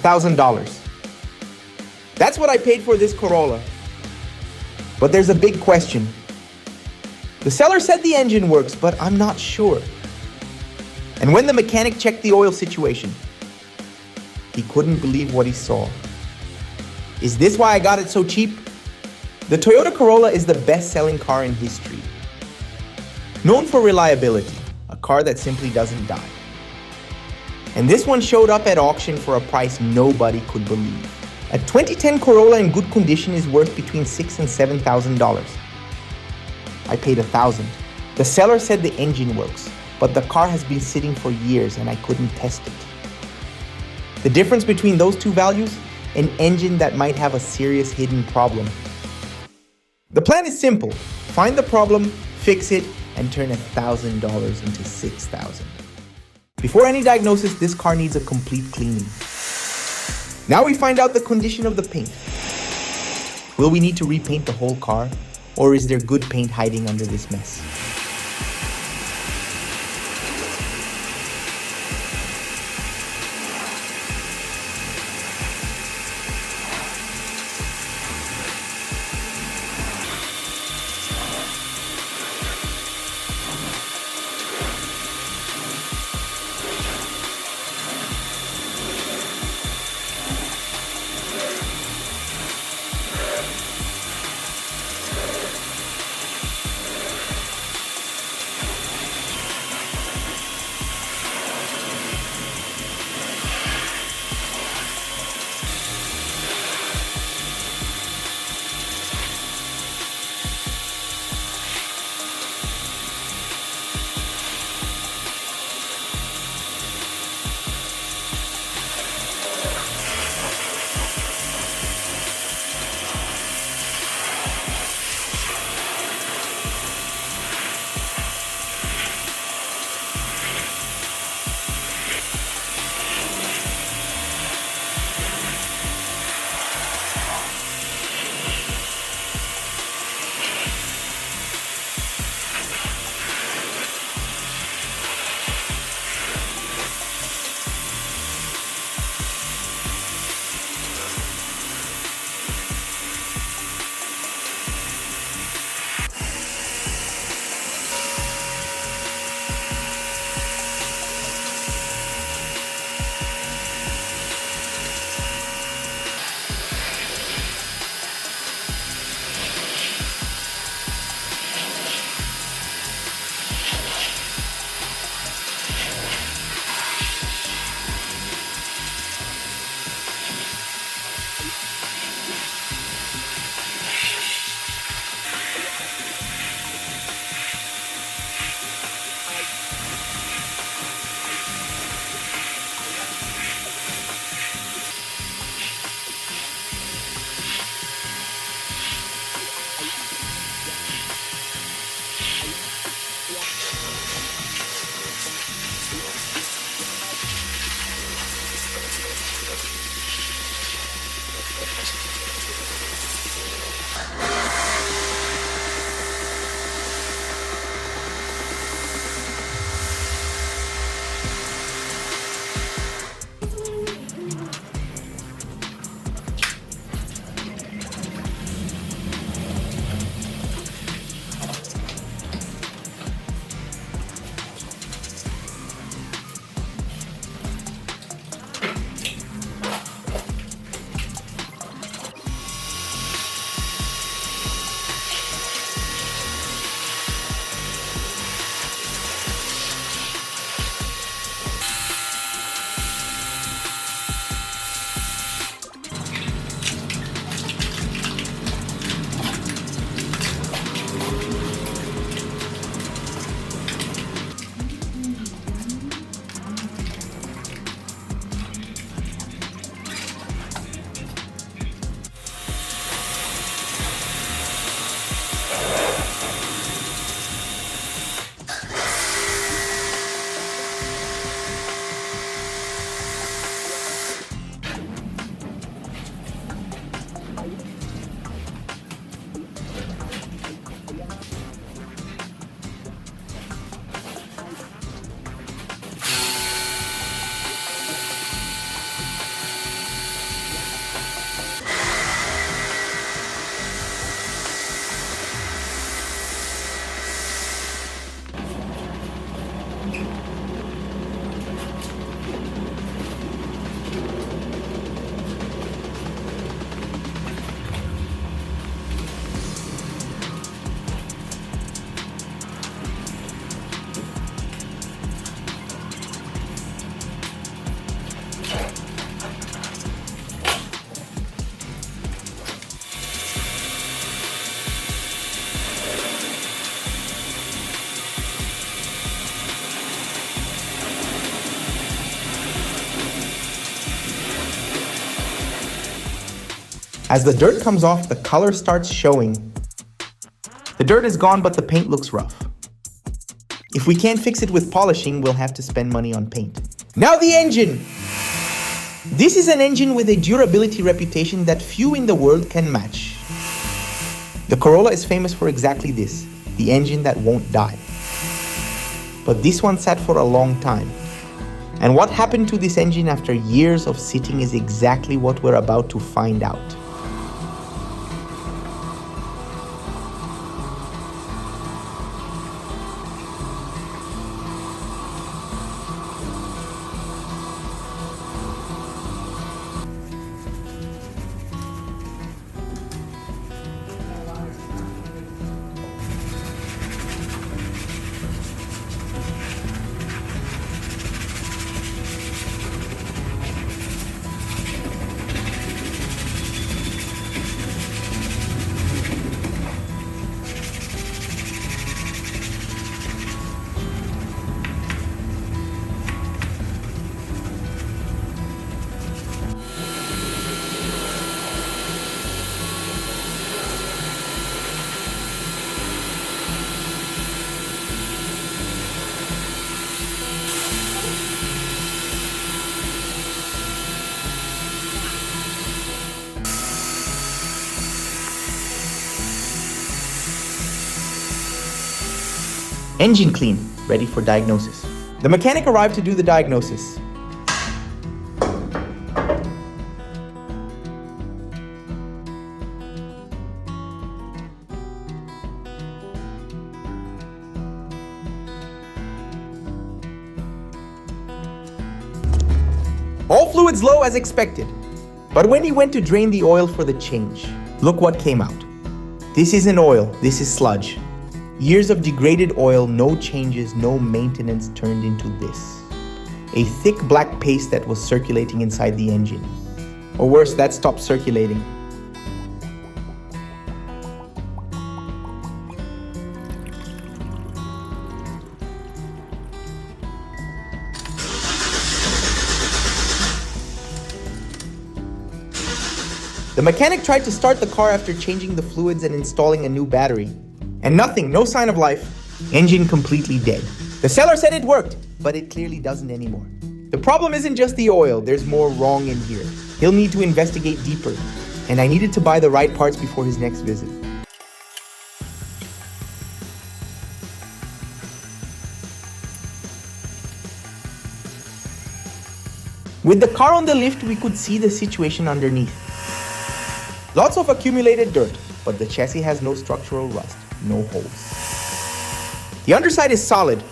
$1,000. That's what I paid for this Corolla. But there's a big question. The seller said the engine works, but I'm not sure. And when the mechanic checked the oil situation, he couldn't believe what he saw. Is this why I got it so cheap? The Toyota Corolla is the best-selling car in history. Known for reliability, a car that simply doesn't die. And this one showed up at auction for a price nobody could believe. A 2010 Corolla in good condition is worth between $6,000 and $7,000. I paid $1,000. The seller said the engine works, but the car has been sitting for years and I couldn't test it. The difference between those two values? An engine that might have a serious hidden problem. The plan is simple. Find the problem, fix it, and turn $1,000 into $6,000. Before any diagnosis, this car needs a complete cleaning. Now we find out the condition of the paint. Will we need to repaint the whole car? Or is there good paint hiding under this mess? As the dirt comes off, the color starts showing. The dirt is gone, but the paint looks rough. If we can't fix it with polishing, we'll have to spend money on paint. Now the engine! This is an engine with a durability reputation that few in the world can match. The Corolla is famous for exactly this, the engine that won't die. But this one sat for a long time. And what happened to this engine after years of sitting is exactly what we're about to find out. Engine clean, ready for diagnosis. The mechanic arrived to do the diagnosis. All fluids low as expected. But when he went to drain the oil for the change, look what came out. This isn't oil, this is sludge. Years of degraded oil, no changes, no maintenance turned into this. A thick black paste that was circulating inside the engine. Or worse, that stopped circulating. The mechanic tried to start the car after changing the fluids and installing a new battery. And nothing, no sign of life. Engine completely dead. The seller said it worked, but it clearly doesn't anymore. The problem isn't just the oil, there's more wrong in here. He'll need to investigate deeper, and I needed to buy the right parts before his next visit. With the car on the lift, we could see the situation underneath. Lots of accumulated dirt, but the chassis has no structural rust, no holes. The underside is solid.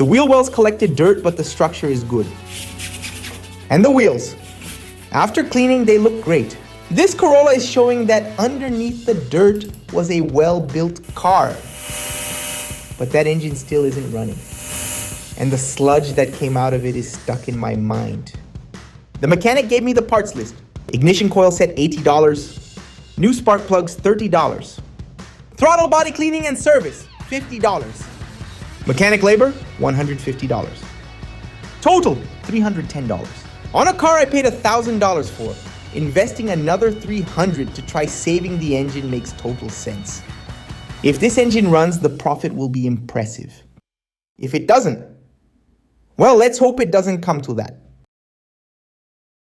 The wheel wells collected dirt, but the structure is good. And the wheels. After cleaning, they look great. This Corolla is showing that underneath the dirt was a well-built car. But that engine still isn't running. And the sludge that came out of it is stuck in my mind. The mechanic gave me the parts list. Ignition coil set $80. New spark plugs $30. Throttle body cleaning and service $50. Mechanic labor $150. Total $310. On a car I paid $1,000 for. Investing another $300 to try saving the engine makes total sense. If this engine runs, the profit will be impressive. If it doesn't, well, let's hope it doesn't come to that.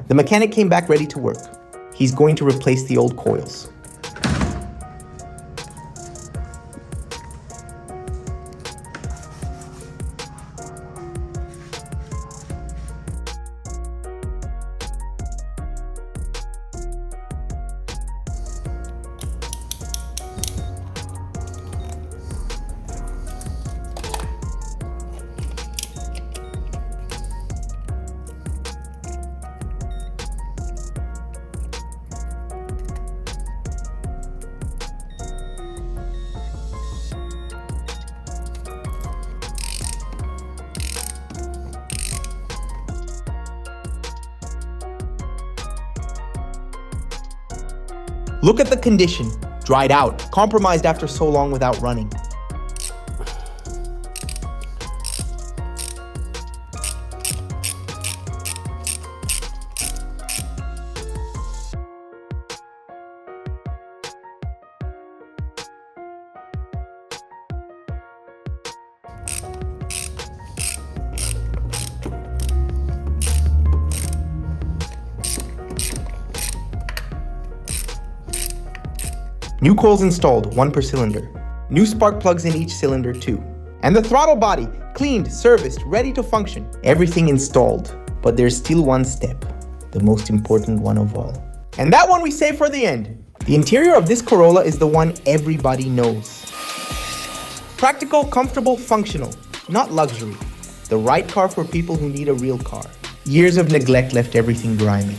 The mechanic came back ready to work. He's going to replace the old coils. Look at the condition. Dried out, compromised after so long without running. New coils installed, 1 per cylinder. New spark plugs in each cylinder too. And the throttle body, cleaned, serviced, ready to function. Everything installed. But there's still one step, the most important one of all. And that one we save for the end. The interior of this Corolla is the one everybody knows. Practical, comfortable, functional, not luxury. The right car for people who need a real car. Years of neglect left everything grimy.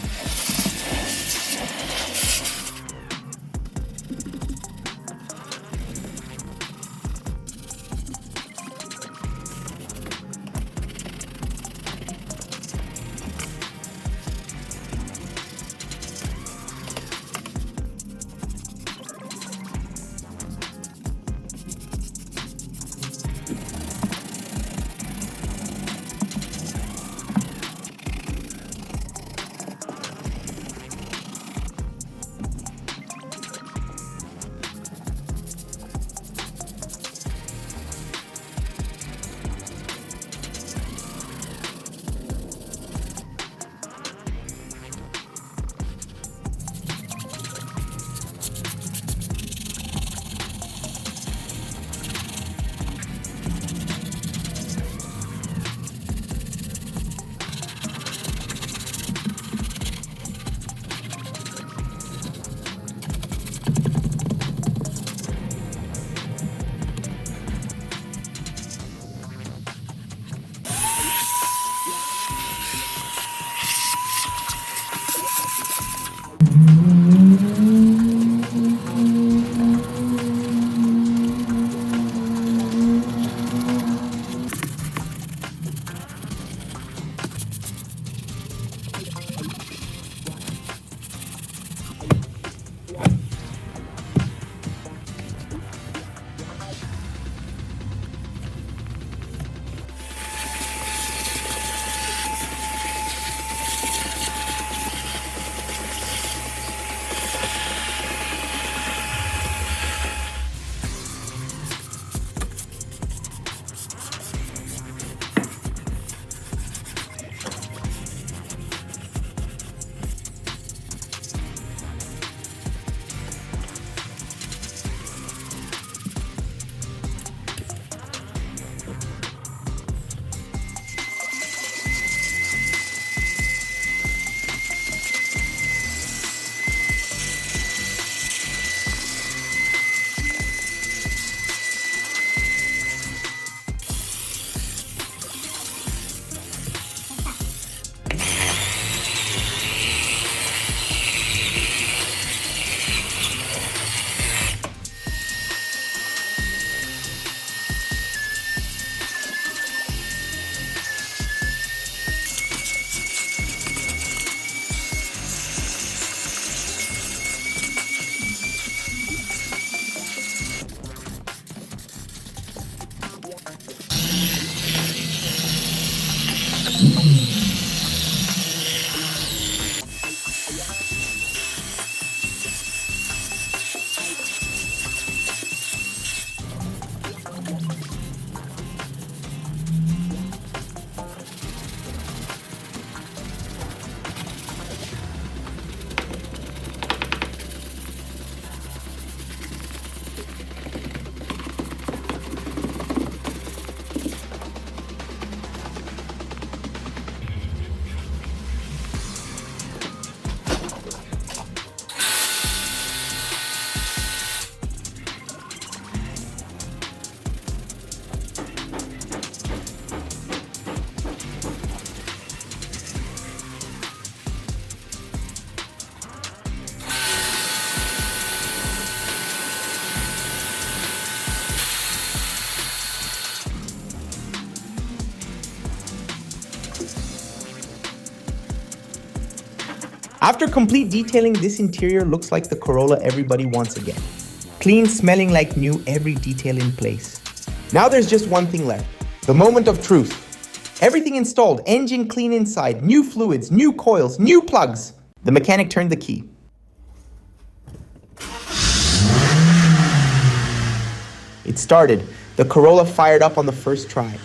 After complete detailing, this interior looks like the Corolla everybody wants again. Clean, smelling like new, every detail in place. Now there's just one thing left, the moment of truth. Everything installed, engine clean inside, new fluids, new coils, new plugs. The mechanic turned the key. It started. The Corolla fired up on the first try.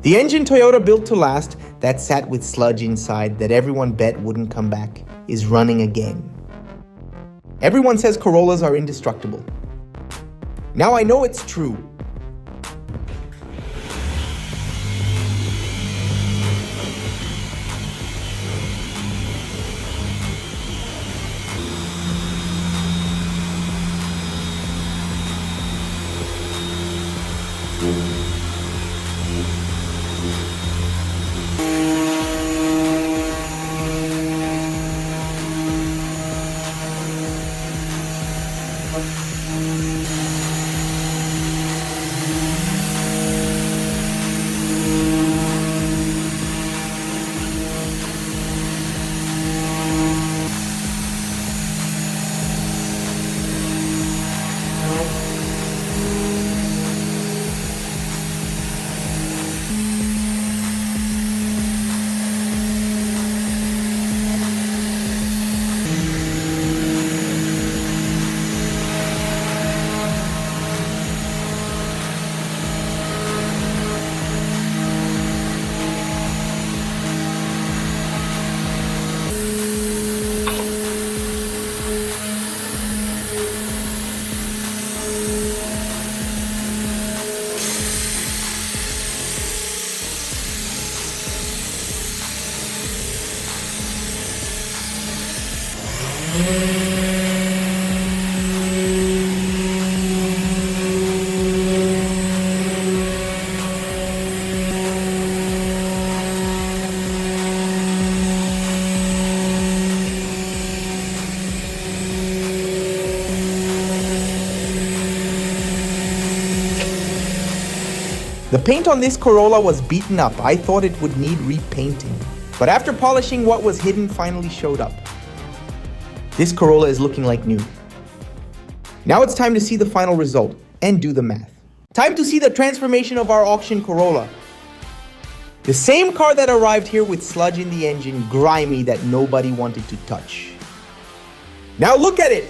The engine Toyota built to last, that sat with sludge inside that everyone bet wouldn't come back, is running again. Everyone says Corollas are indestructible. Now I know it's true. The paint on this Corolla was beaten up. I thought it would need repainting. But after polishing, what was hidden finally showed up. This Corolla is looking like new. Now it's time to see the final result and do the math. Time to see the transformation of our auction Corolla. The same car that arrived here with sludge in the engine, grimy, that nobody wanted to touch. Now look at it!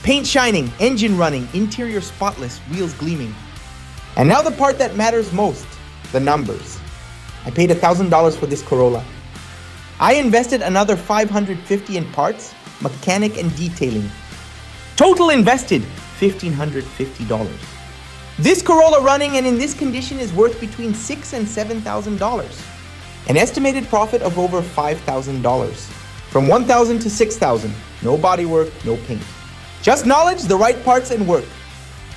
Paint shining, engine running, interior spotless, wheels gleaming. And now the part that matters most, the numbers. I paid $1,000 for this Corolla. I invested another $550 in parts, mechanic and detailing. Total invested, $1,550. This Corolla running and in this condition is worth between $6,000 and $7,000. An estimated profit of over $5,000. From $1,000 to $6,000, no bodywork, no paint. Just knowledge, the right parts, and work.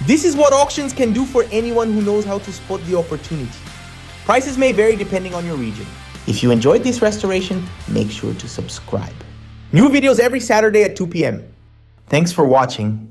This is what auctions can do for anyone who knows how to spot the opportunity. Prices may vary depending on your region. If you enjoyed this restoration, make sure to subscribe. New videos every Saturday at 2 p.m. Thanks for watching.